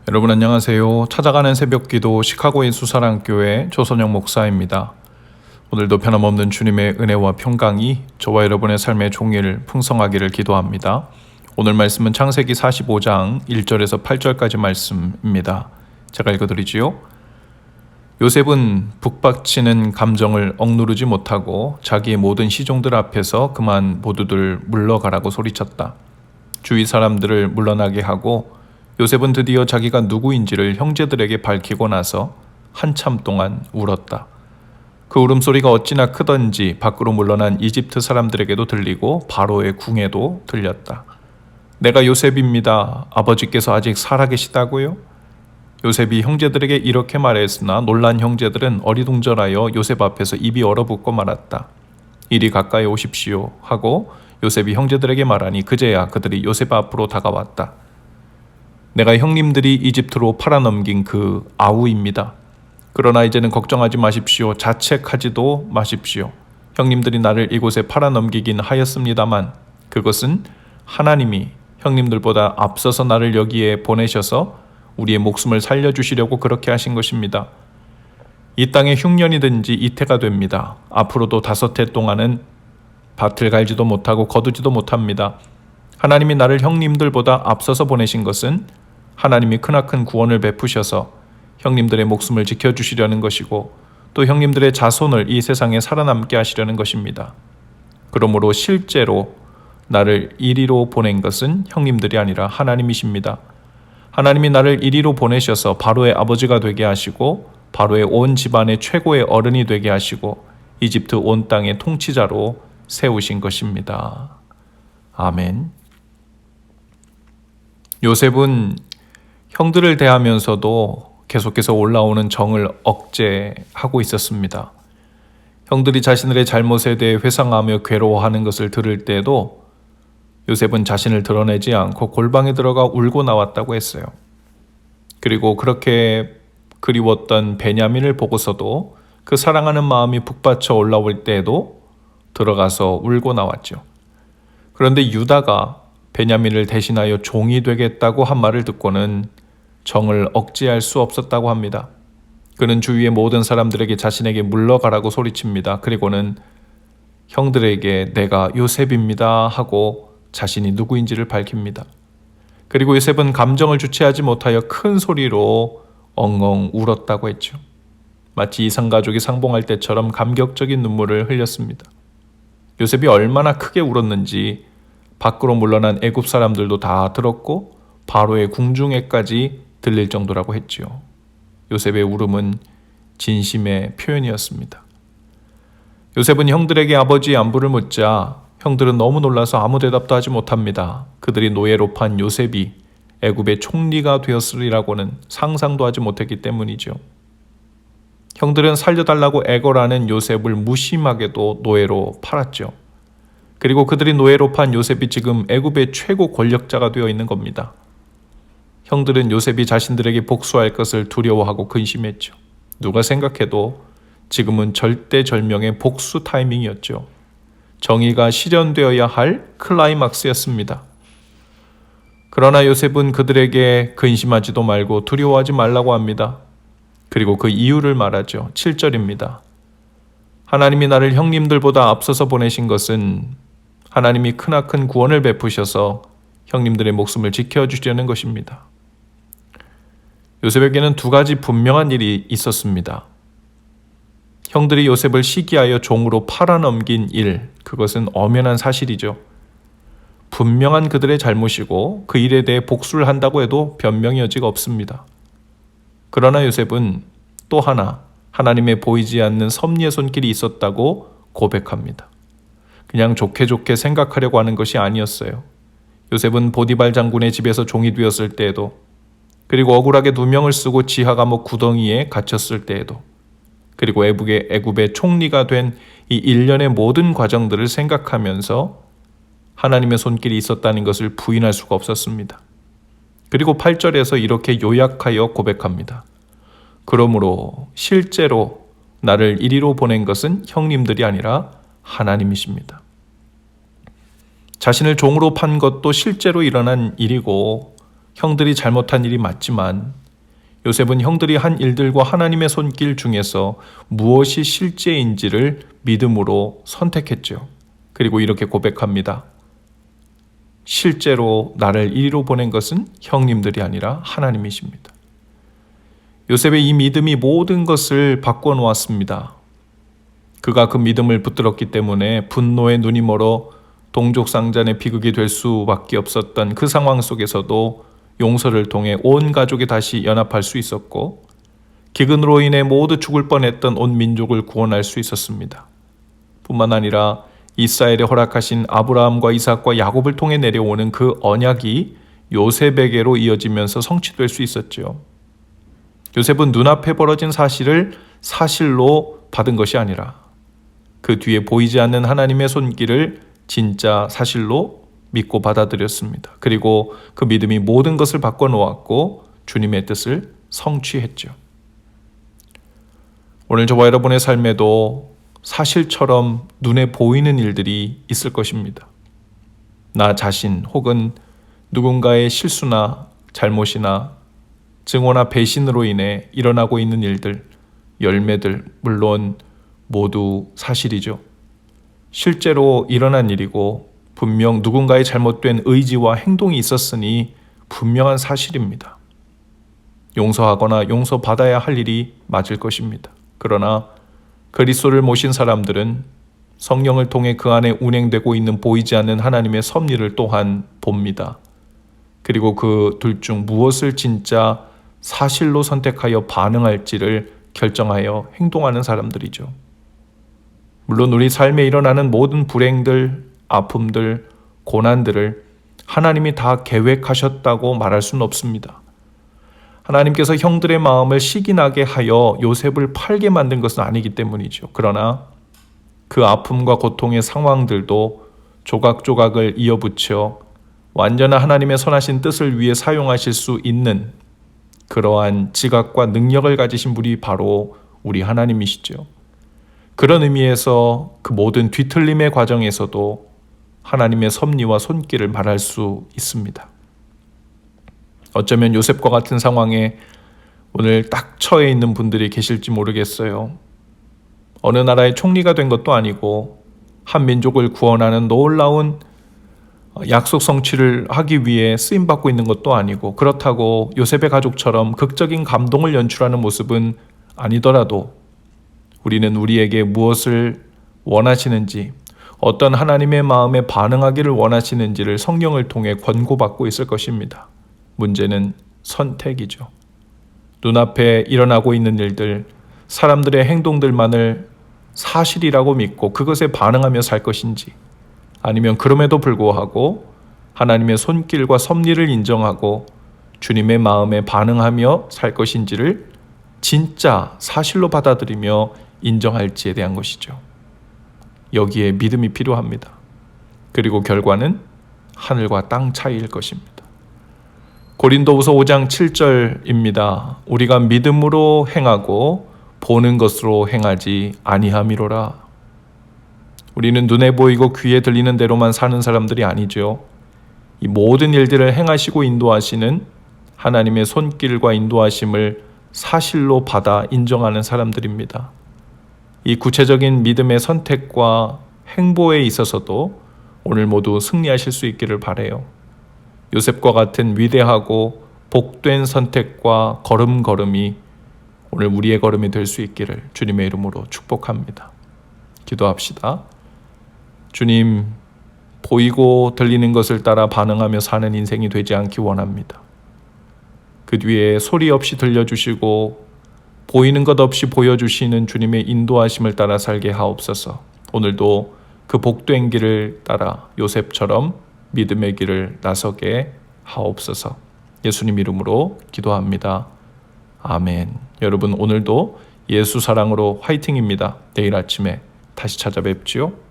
여러분 안녕하세요. 찾아가는 새벽기도 시카고의 수사랑교회 조선영 목사입니다. 오늘도 변함없는 주님의 은혜와 평강이 저와 여러분의 삶의 종일 풍성하기를 기도합니다. 오늘 말씀은 창세기 45장 1절에서 8절까지 말씀입니다. 제가 읽어드리지요. 요셉은 북박치는 감정을 억누르지 못하고 자기의 모든 시종들 앞에서 그만 모두들 물러가라고 소리쳤다. 주위 사람들을 물러나게 하고 요셉은 드디어 자기가 누구인지를 형제들에게 밝히고 나서 한참 동안 울었다. 그 울음소리가 어찌나 크던지 밖으로 물러난 이집트 사람들에게도 들리고 바로의 궁에도 들렸다. 내가 요셉입니다. 아버지께서 아직 살아계시다고요? 요셉이 형제들에게 이렇게 말했으나 놀란 형제들은 어리둥절하여 요셉 앞에서 입이 얼어붙고 말았다. 이리 가까이 오십시오 하고 요셉이 형제들에게 말하니 그제야 그들이 요셉 앞으로 다가왔다. 내가 형님들이 이집트로 팔아넘긴 그 아우입니다. 그러나 이제는 걱정하지 마십시오. 자책하지도 마십시오. 형님들이 나를 이곳에 팔아넘기긴 하였습니다만 그것은 하나님이 형님들보다 앞서서 나를 여기에 보내셔서 우리의 목숨을 살려주시려고 그렇게 하신 것입니다. 이 땅에 흉년이든지 이태가 됩니다. 앞으로도 5해 동안은 밭을 갈지도 못하고 거두지도 못합니다. 하나님이 나를 형님들보다 앞서서 보내신 것은 하나님이 크나큰 구원을 베푸셔서 형님들의 목숨을 지켜주시려는 것이고 또 형님들의 자손을 이 세상에 살아남게 하시려는 것입니다. 그러므로 실제로 나를 이리로 보낸 것은 형님들이 아니라 하나님이십니다. 하나님이 나를 이리로 보내셔서 바로의 아버지가 되게 하시고 바로의 온 집안의 최고의 어른이 되게 하시고 이집트 온 땅의 통치자로 세우신 것입니다. 아멘. 요셉은 형들을 대하면서도 계속해서 올라오는 정을 억제하고 있었습니다. 형들이 자신들의 잘못에 대해 회상하며 괴로워하는 것을 들을 때에도 요셉은 자신을 드러내지 않고 골방에 들어가 울고 나왔다고 했어요. 그리고 그렇게 그리웠던 베냐민을 보고서도 그 사랑하는 마음이 북받쳐 올라올 때에도 들어가서 울고 나왔죠. 그런데 유다가 베냐민을 대신하여 종이 되겠다고 한 말을 듣고는 정을 억제할 수 없었다고 합니다. 그는 주위의 모든 사람들에게 자신에게 물러가라고 소리칩니다. 그리고는 형들에게 내가 요셉입니다 하고 자신이 누구인지를 밝힙니다. 그리고 요셉은 감정을 주체하지 못하여 큰 소리로 엉엉 울었다고 했죠. 마치 이산가족이 상봉할 때처럼 감격적인 눈물을 흘렸습니다. 요셉이 얼마나 크게 울었는지 밖으로 물러난 애굽 사람들도 다 들었고 바로의 궁중에까지 들릴 정도라고 했지요. 요셉의 울음은 진심의 표현이었습니다. 요셉은 형들에게 아버지의 안부를 묻자 형들은 너무 놀라서 아무 대답도 하지 못합니다. 그들이 노예로 판 요셉이 애굽의 총리가 되었으리라고는 상상도 하지 못했기 때문이죠. 형들은 살려달라고 애걸하는 요셉을 무심하게도 노예로 팔았죠. 그리고 그들이 노예로 판 요셉이 지금 애굽의 최고 권력자가 되어 있는 겁니다. 형들은 요셉이 자신들에게 복수할 것을 두려워하고 근심했죠. 누가 생각해도 지금은 절대절명의 복수 타이밍이었죠. 정의가 실현되어야 할 클라이막스였습니다. 그러나 요셉은 그들에게 근심하지도 말고 두려워하지 말라고 합니다. 그리고 그 이유를 말하죠. 7절입니다. 하나님이 나를 형님들보다 앞서서 보내신 것은 하나님이 크나큰 구원을 베푸셔서 형님들의 목숨을 지켜주려는 것입니다. 요셉에게는 2가지 분명한 일이 있었습니다. 형들이 요셉을 시기하여 종으로 팔아넘긴 일, 그것은 엄연한 사실이죠. 분명한 그들의 잘못이고 그 일에 대해 복수를 한다고 해도 변명의 여지가 없습니다. 그러나 요셉은 또 하나 하나님의 보이지 않는 섭리의 손길이 있었다고 고백합니다. 그냥 좋게 생각하려고 하는 것이 아니었어요. 요셉은 보디발 장군의 집에서 종이 되었을 때에도 그리고 억울하게 누명을 쓰고 지하 감옥 구덩이에 갇혔을 때에도 그리고 애굽의 총리가 된 이 일련의 모든 과정들을 생각하면서 하나님의 손길이 있었다는 것을 부인할 수가 없었습니다. 그리고 8절에서 이렇게 요약하여 고백합니다. 그러므로 실제로 나를 이리로 보낸 것은 형님들이 아니라 하나님이십니다. 자신을 종으로 판 것도 실제로 일어난 일이고 형들이 잘못한 일이 맞지만 요셉은 형들이 한 일들과 하나님의 손길 중에서 무엇이 실제인지를 믿음으로 선택했죠. 그리고 이렇게 고백합니다. 실제로 나를 이리로 보낸 것은 형님들이 아니라 하나님이십니다. 요셉의 이 믿음이 모든 것을 바꿔놓았습니다. 그가 그 믿음을 붙들었기 때문에 분노의 눈이 멀어 동족상잔의 비극이 될 수밖에 없었던 그 상황 속에서도 용서를 통해 온 가족이 다시 연합할 수 있었고 기근으로 인해 모두 죽을 뻔했던 온 민족을 구원할 수 있었습니다. 뿐만 아니라 이스라엘에 허락하신 아브라함과 이삭과 야곱을 통해 내려오는 그 언약이 요셉에게로 이어지면서 성취될 수 있었죠. 요셉은 눈앞에 벌어진 사실을 사실로 받은 것이 아니라 그 뒤에 보이지 않는 하나님의 손길을 진짜 사실로 믿고 받아들였습니다. 그리고 그 믿음이 모든 것을 바꿔놓았고 주님의 뜻을 성취했죠. 오늘 저와 여러분의 삶에도 사실처럼 눈에 보이는 일들이 있을 것입니다. 나 자신 혹은 누군가의 실수나 잘못이나 증오나 배신으로 인해 일어나고 있는 일들, 열매들, 물론 모두 사실이죠. 실제로 일어난 일이고 분명 누군가의 잘못된 의지와 행동이 있었으니 분명한 사실입니다. 용서하거나 용서받아야 할 일이 맞을 것입니다. 그러나 그리스도를 모신 사람들은 성령을 통해 그 안에 운행되고 있는 보이지 않는 하나님의 섭리를 또한 봅니다. 그리고 그 둘 중 무엇을 진짜 사실로 선택하여 반응할지를 결정하여 행동하는 사람들이죠. 물론 우리 삶에 일어나는 모든 불행들, 아픔들, 고난들을 하나님이 다 계획하셨다고 말할 수는 없습니다. 하나님께서 형들의 마음을 시기나게 하여 요셉을 팔게 만든 것은 아니기 때문이죠. 그러나 그 아픔과 고통의 상황들도 조각조각을 이어붙여 완전한 하나님의 선하신 뜻을 위해 사용하실 수 있는 그러한 지각과 능력을 가지신 분이 바로 우리 하나님이시죠. 그런 의미에서 그 모든 뒤틀림의 과정에서도 하나님의 섭리와 손길을 말할 수 있습니다. 어쩌면 요셉과 같은 상황에 오늘 딱 처해 있는 분들이 계실지 모르겠어요. 어느 나라의 총리가 된 것도 아니고 한 민족을 구원하는 놀라운 약속 성취를 하기 위해 쓰임받고 있는 것도 아니고 그렇다고 요셉의 가족처럼 극적인 감동을 연출하는 모습은 아니더라도 우리는 우리에게 무엇을 원하시는지 어떤 하나님의 마음에 반응하기를 원하시는지를 성령을 통해 권고받고 있을 것입니다. 문제는 선택이죠. 눈앞에 일어나고 있는 일들, 사람들의 행동들만을 사실이라고 믿고 그것에 반응하며 살 것인지 아니면 그럼에도 불구하고 하나님의 손길과 섭리를 인정하고 주님의 마음에 반응하며 살 것인지를 진짜 사실로 받아들이며 인정할지에 대한 것이죠. 여기에 믿음이 필요합니다. 그리고 결과는 하늘과 땅 차이일 것입니다. 고린도후서 5장 7절입니다. 우리가 믿음으로 행하고 보는 것으로 행하지 아니함이로라. 우리는 눈에 보이고 귀에 들리는 대로만 사는 사람들이 아니죠. 이 모든 일들을 행하시고 인도하시는 하나님의 손길과 인도하심을 사실로 받아 인정하는 사람들입니다. 이 구체적인 믿음의 선택과 행보에 있어서도 오늘 모두 승리하실 수 있기를 바라요. 요셉과 같은 위대하고 복된 선택과 걸음걸음이 오늘 우리의 걸음이 될 수 있기를 주님의 이름으로 축복합니다. 기도합시다. 주님, 보이고 들리는 것을 따라 반응하며 사는 인생이 되지 않기 원합니다. 그 뒤에 소리 없이 들려주시고 보이는 것 없이 보여주시는 주님의 인도하심을 따라 살게 하옵소서. 오늘도 그 복된 길을 따라 요셉처럼 믿음의 길을 나서게 하옵소서. 예수님 이름으로 기도합니다. 아멘. 여러분 오늘도 예수 사랑으로 화이팅입니다. 내일 아침에 다시 찾아뵙지요.